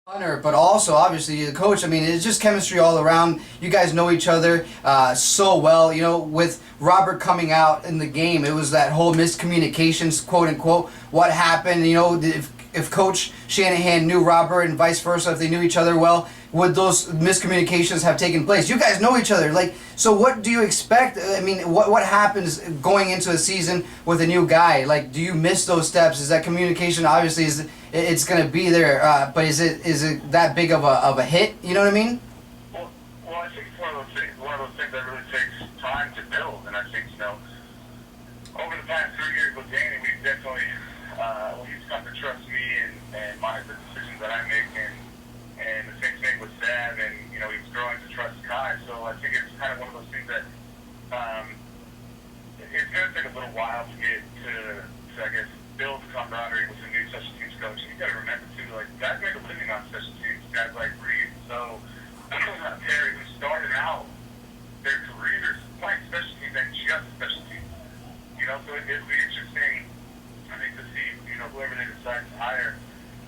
Hunter, but also obviously the coach. I mean, it's just chemistry all around. You guys know each other so well. You know, with Robert coming out in the game, it was that whole miscommunications, quote unquote. What happened? You know, if Coach Shanahan knew Robert and vice versa, if they knew each other well, would those miscommunications have taken place? You guys know each other. Like, so what do you expect? I mean, what happens going into a season with a new guy? Like, do you miss those steps? Is that communication obviously it's going to be there, but is it that big of a hit? You know what I mean? Well, I think it's one of those things that really takes time to build, and I think over the past 3 years with Danny, we've definitely he's come to trust me and the decisions that I make, and the same thing with Sav, and he's growing to trust Kai. So I think it's kind of one of those things that it's going to take a little while to get to I guess build camaraderie with a new special teams coach. You got to remember too, like guys make a living on special teams. Guys like Reed, so Perry, who started out their careers playing special teams and just special teams. So it'll be interesting, I think, to see whoever they decide to hire,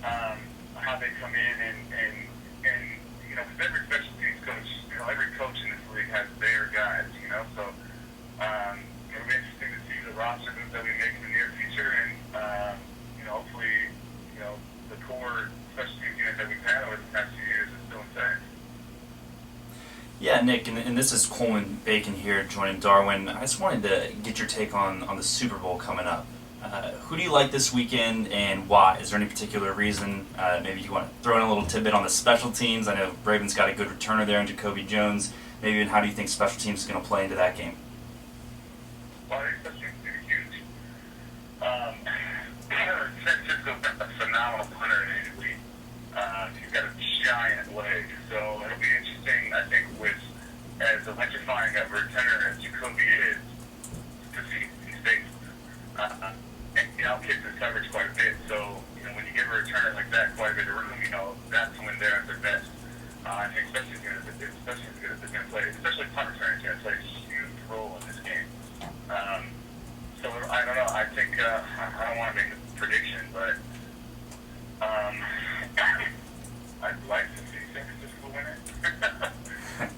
how they come in and because every special teams coach, every coach in this league has their guys. So it'll be interesting to see the roster moves that we make in the near future, and hopefully the core special teams unit that we've had over the past few years is still intact. Yeah, Nick, and this is Coleman Bacon here joining Darwin. I just wanted to get your take on the Super Bowl coming up. Who do you like this weekend, and why? Is there any particular reason? Maybe you want to throw in a little tidbit on the special teams. I know Ravens got a good returner there in Jacoby Jones. Maybe even how do you think special teams is going to play into that game? Well, I think special teams is going to be huge. San Francisco's got a phenomenal punter in Italy. He's got a giant leg, so it'll be interesting, I think, with as electrifying of a returner as Jacoby is, to see his face. And outkids his coverage quite a bit, so when you give a returner like that quite a bit of room, that's when they're at their best. I think especially is going to play, especially punt return is going to play a huge role in this game. So I don't know. I think I don't want to make a prediction, but I'd like to see San Francisco win it.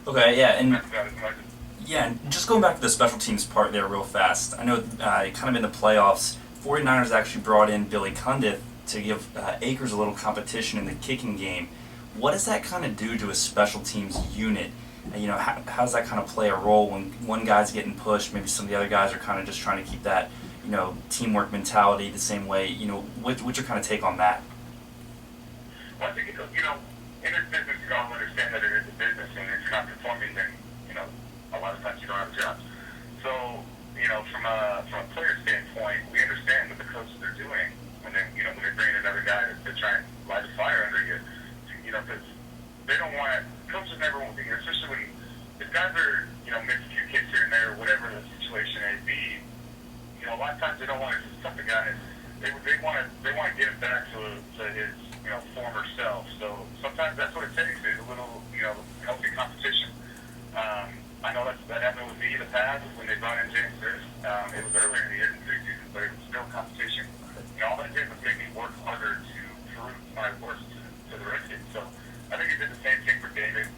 Okay, yeah, and That's about as much as yeah, and just going back to the special teams part there real fast. I know kind of in the playoffs, 49ers actually brought in Billy Cundiff to give Akers a little competition in the kicking game. What does that kind of do to a special teams unit? How does that kind of play a role when one guy's getting pushed, maybe some of the other guys are kind of just trying to keep that, teamwork mentality the same way? What's your kind of take on that? Well, I think, in this business, you all understand that it is a business, and it's not performing, then, a lot of times you don't have a job. So, from a player standpoint, we understand what the coaches are doing, and then, when they bring in another guy to try and light a fire under you, because they don't want, coaches never want to, especially when, if guys are, miss a few kicks here and there, or whatever the situation may be, a lot of times they don't want to just cut the guy. They want to get him back to his former self. So sometimes that's what it takes is a little healthy competition. I know that happened with me in the past when they brought in James Durst. It was earlier in the year in preseason, but it was still competition. All it did was make me work harder to prove my worth to the rest of it. So I think it did the same thing for David.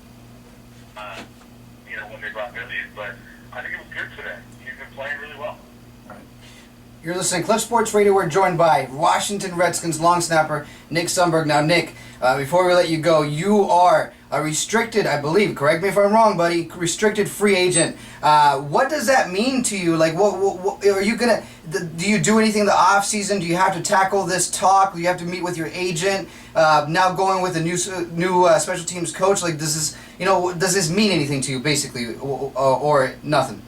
When they brought Billy in, but I think it was good for them. He's been playing really well. You're listening to Cliff Sports Radio. We're joined by Washington Redskins long snapper Nick Sundberg. Now, Nick, before we let you go, you are a restricted, I believe, correct me if I'm wrong, buddy, restricted free agent. What does that mean to you? Like, what are you going to, do you do anything in the off season? Do you have to tackle this talk? Do you have to meet with your agent? Now going with a new special teams coach, like, does this mean anything to you, basically, or nothing?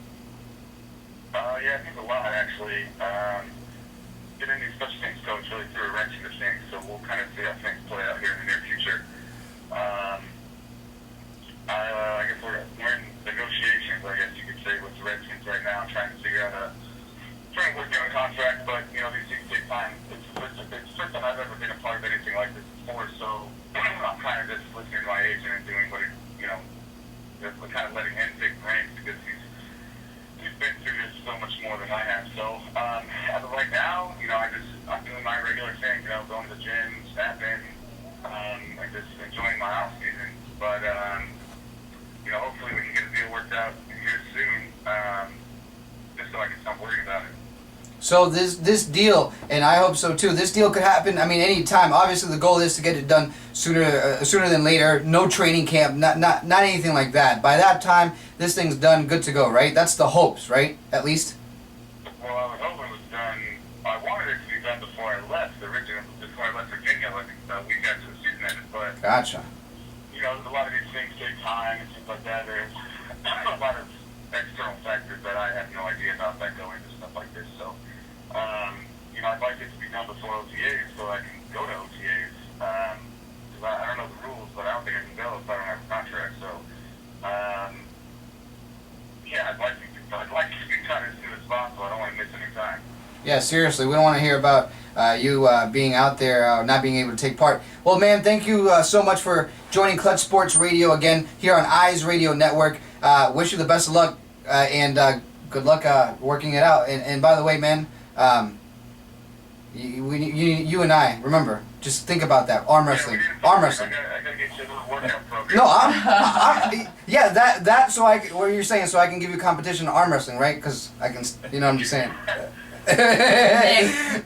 Yeah, it means a lot, actually. Getting these special teams coach really threw a wrench into things, so we'll kind of see how things play out here in the near future. I guess we're in negotiations, I guess you could say, with the Redskins right now, trying to figure out trying to work out a contract, but, these things take time. It's the first time I've ever been a part of anything like this before, so I'm kind of just listening to my agent and doing what kind of letting him take the reins, because he's been through this so much more than I have. So as of right now, I'm doing my regular thing, going to the gym, snapping, So this deal, and I hope so too. This deal could happen. I mean, any time. Obviously, the goal is to get it done sooner than later. No training camp, not anything like that. By that time, this thing's done, good to go, right? That's the hopes, right? At least. Well, I was hoping it was done. I wanted it to be done before I left. Before I left Virginia, like a week after the season ended. But Gotcha. you know, a lot of these things take time and things like that. There's a lot of external factors that I have no idea about that go into stuff like this. So, you know, I'd like it to be done before OTAs so I can go to OTAs. Because I don't know the rules, but I don't think I can go if I don't have a contract. So, yeah, I'd like it to be done as soon as possible. I don't want to miss any time. Yeah, seriously, we don't want to hear about you being out there, not being able to take part. Well, man, thank you so much for joining Clutch Sports Radio again here on Eyes Radio Network. Wish you the best of luck and good luck working it out. And by the way, man, you and I, remember, just think about that. Arm wrestling. Arm wrestling. I gotta get you a little workout program. No, yeah, that. So what you're saying? So I can give you competition in arm wrestling, right? Because I can, you know what I'm saying.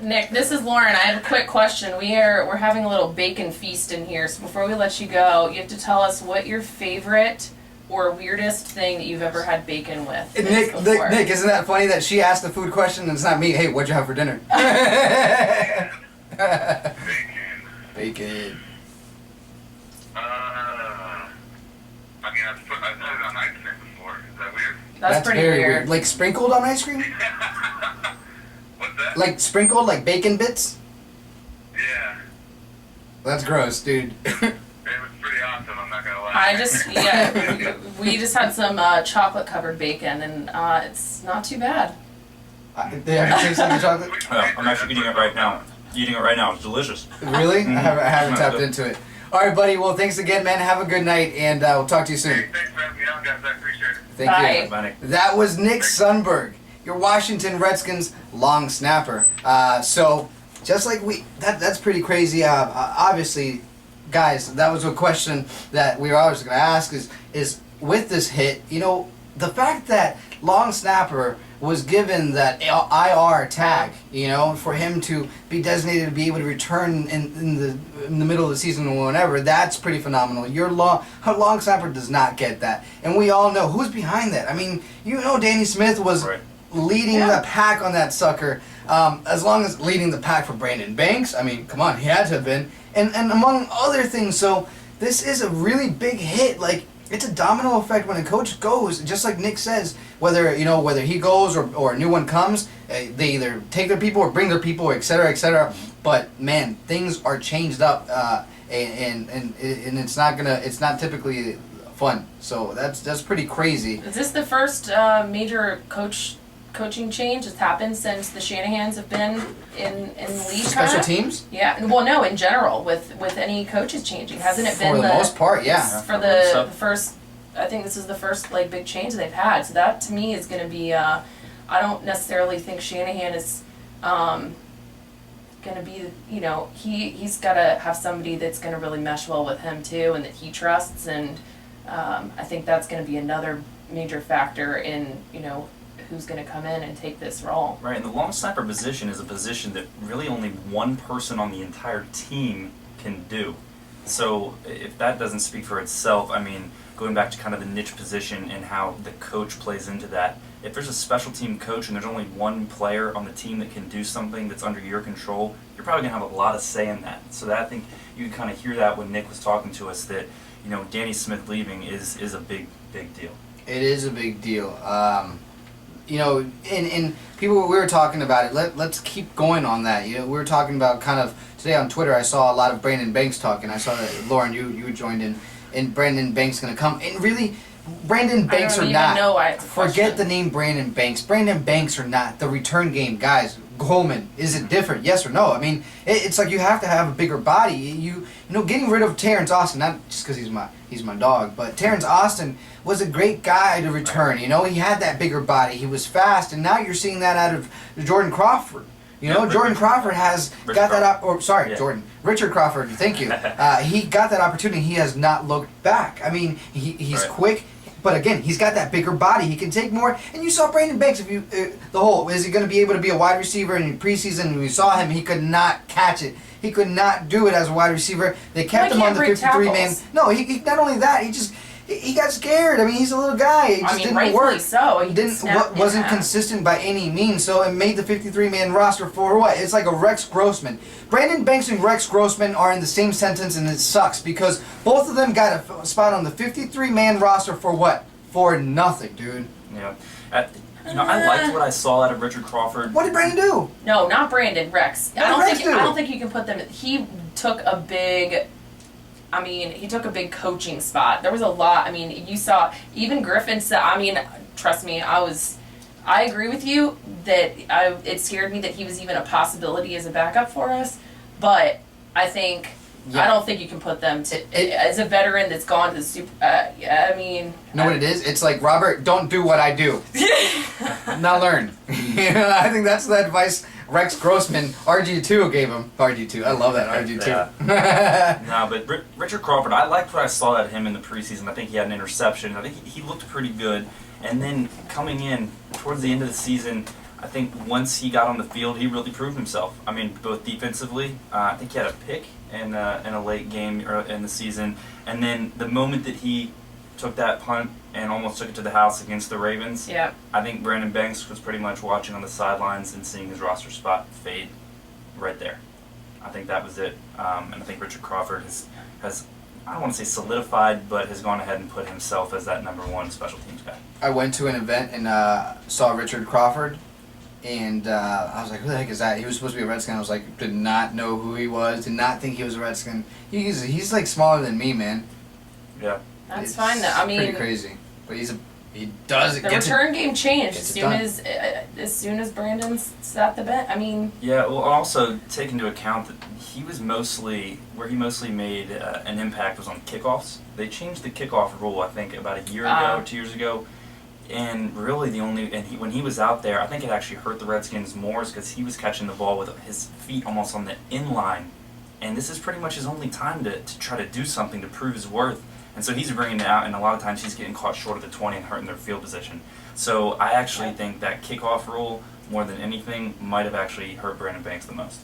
Nick, this is Lauren. I have a quick question. We're having a little bacon feast in here. So before we let you go, you have to tell us what your favorite or weirdest thing that you've ever had bacon with. Nick, isn't that funny that she asked the food question and it's not me? Hey, what'd you have for dinner? Bacon. I mean, I've put it on ice cream before. Is that weird? That's pretty very weird. Like sprinkled on ice cream? What's that? Like sprinkled, like bacon bits? Yeah. That's gross, dude. It was pretty awesome, I'm not gonna lie. We just had some chocolate covered bacon and it's not too bad. They have you tasted the chocolate? I'm actually eating it right now. It's delicious. Really? I haven't tapped into it. All right, buddy. Well, thanks again, man. Have a good night, and we'll talk to you soon. Hey, thanks for having me on, guys. I appreciate it. Thank you. Bye. Bye. That was Nick Sundberg, your Washington Redskins long snapper. So, just like that's pretty crazy. Obviously, guys, that was a question that we were always going to ask is with this hit, you know, the fact that long snapper was given that IR tag, you know, for him to be designated to be able to return in the middle of the season or whenever, that's pretty phenomenal. Your long snapper does not get that, and we all know who's behind that. I mean, you know, Danny Smith was leading the pack on that sucker. As long as leading the pack for Brandon Banks, I mean, come on, he had to have been, and among other things. So this is a really big hit, like. It's a domino effect when a coach goes, just like Nick says, whether he goes or a new one comes, they either take their people or bring their people, et cetera, et cetera. But man, things are changed up, and it's not typically fun. So that's pretty crazy. Is this the first major coaching change that's happened since the Shanahans have been in the league? Special teams? Yeah. Well, no, in general, with any coaches changing, hasn't it been for the most part? Yeah. For the first, I think this is the first like big change they've had. So that to me is going to be. I don't necessarily think Shanahan is going to be. You know, he's got to have somebody that's going to really mesh well with him too, and that he trusts. And I think that's going to be another major factor in who's going to come in and take this role. Right, and the long snapper position is a position that really only one person on the entire team can do. So if that doesn't speak for itself, I mean, going back to kind of the niche position and how the coach plays into that, if there's a special team coach and there's only one player on the team that can do something that's under your control, you're probably going to have a lot of say in that. So that I think you can kind of hear that when Nick was talking to us, that Danny Smith leaving is a big deal. It is a big deal. And people, we were talking about it. Let's keep going on that. We were talking about kind of today on Twitter. I saw a lot of Brandon Banks talking. I saw that Lauren, you joined in, and Brandon Banks going to come. And really, Brandon Banks or not, know why it's a forget question. the name Brandon Banks. Brandon Banks or not, the return game, guys. Goldman, is it different? Yes or no? I mean, it's like you have to have a bigger body. Getting rid of Terrence Austin, not just because he's my dog, but Terrence Austin was a great guy to return. He had that bigger body. He was fast, and now you're seeing that out of Jordan Crawford. Jordan Crawford has got that. Richard Crawford. Thank you. He got that opportunity. He has not looked back. I mean, he's quick. But again, he's got that bigger body. He can take more. And you saw Brandon Banks. If you is he going to be able to be a wide receiver in preseason? And we saw him. He could not catch it. He could not do it as a wide receiver. They kept him on the 53 man. No, he not only that. He got scared. I mean, he's a little guy. It just didn't rightfully work. so. He Wasn't consistent by any means. So it made the 53-man roster for what? It's like a Rex Grossman. Brandon Banks and Rex Grossman are in the same sentence, and it sucks because both of them got a spot on the 53-man roster for what? For nothing, dude. Yeah. I liked what I saw out of Richard Crawford. What did Brandon do? No, not Brandon. Rex. What did Rex do? I don't think you can put them. He took a big. He took a big coaching spot. There was a lot. I mean, you saw even Griffin said. I mean, trust me, I agree with you that it scared me that he was even a possibility as a backup for us. But I think I don't think you can put them as a veteran that's gone to the super. You know what it is? It's like, Robert, don't do what I do. Now learn. I think that's the advice Rex Grossman, RG2 gave him. RG2, I love that RG2. Yeah. No, but Richard Crawford, I liked what I saw out of him in the preseason. I think he had an interception. I think he looked pretty good. And then coming in towards the end of the season, I think once he got on the field, he really proved himself. I mean, both defensively, I think he had a pick in a late game or in the season, and then the moment that he took that punt and almost took it to the house against the Ravens, I think Brandon Banks was pretty much watching on the sidelines and seeing his roster spot fade right there. I think that was it, and I think Richard Crawford has I don't want to say solidified, but has gone ahead and put himself as that #1 special teams guy. I went to an event and saw Richard Crawford, and I was like, who the heck is that? He was supposed to be a Redskin. I was like, did not know who he was, did not think he was a Redskin. He's like smaller than me, man. Yeah. That's fine though. I mean, pretty crazy. But he does it. The return game changed as soon as Brandon's sat the bench. I mean. Yeah. Well, also take into account that he mostly made an impact was on kickoffs. They changed the kickoff rule, I think, about a year ago, 2 years ago. And really, when he was out there, I think it actually hurt the Redskins more because he was catching the ball with his feet almost on the inline, and this is pretty much his only time to try to do something to prove his worth. And so he's bringing it out, and a lot of times he's getting caught short of the 20 and hurting their field position. So I actually think that kickoff rule, more than anything, might have actually hurt Brandon Banks the most.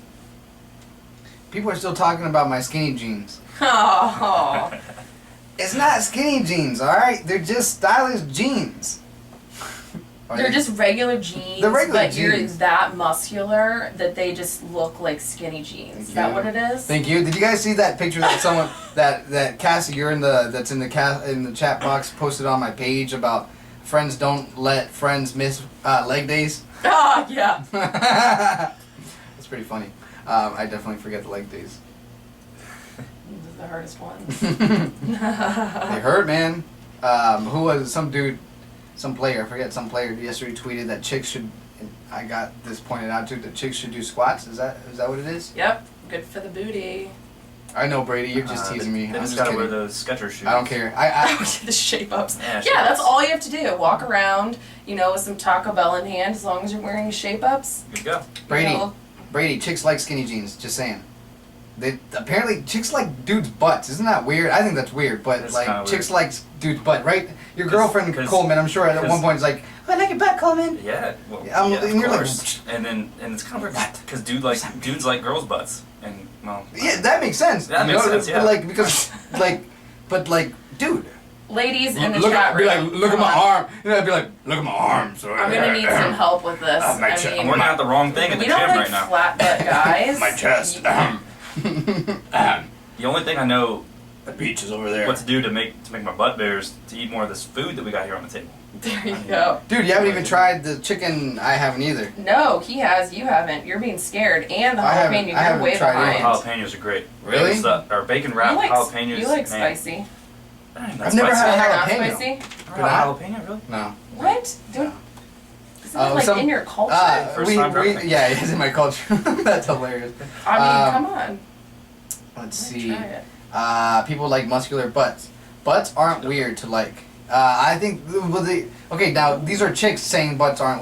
People are still talking about my skinny jeans. Oh. It's not skinny jeans, all right? They're just stylish jeans. They're just regular jeans, but you're that muscular that they just look like skinny jeans. Is that what it is? Thank you. Did you guys see that picture that someone that Cassie, that's in the chat box, posted on my page about friends don't let friends miss leg days? Ah, yeah. It's pretty funny. I definitely forget the leg days. This is the hardest one. They hurt, man. Who was it? Some dude. Some player yesterday tweeted that chicks should, I got this pointed out too, that chicks should do squats. Is that what it is? Yep, good for the booty. I know, Brady, you're just teasing me. They I'm just just gotta kidding. wear those Skechers shoes. I don't care. The shape ups. Yeah, that's all you have to do. Walk around, with some Taco Bell in hand, as long as you're wearing shape ups. Good to go. Brady, chicks like skinny jeans, just saying. Apparently chicks like dudes' butts. Isn't that weird? I think that's weird, but It's like chicks weird. like dudes' butt, right? Your girlfriend Coleman, I'm sure at one point is like, oh, I like your butt, Coleman. Yeah, well, and you're course. And it's kind of weird because dudes like girls' butts, and well. Yeah, that makes sense. That makes sense. Yeah. But dude. Ladies in the chat room. Be like, look at my arm. I'd be like, look at my arms. I'm gonna need some help with this. I'm working out the wrong thing at the gym right now. Flat butt guys. My chest. The only thing I know the beach is over there. what to do to make my butt bigger is to eat more of this food that we got here on the table. There you go. Dude, you haven't even tried the chicken. I haven't either. No, he has. You haven't. You're being scared. And the jalapeno. You're way behind. Jalapenos are great. Really? Our bacon wrap jalapenos. You like spicy. I've never had a jalapeno. Spicy? Jalapeno, really? No. What? Dude. Isn't it in your culture? Yeah, it's in my culture. That's hilarious. I mean, come on. Let's see. People like muscular butts. Butts aren't weird to like. I think. Okay, now these are chicks saying butts aren't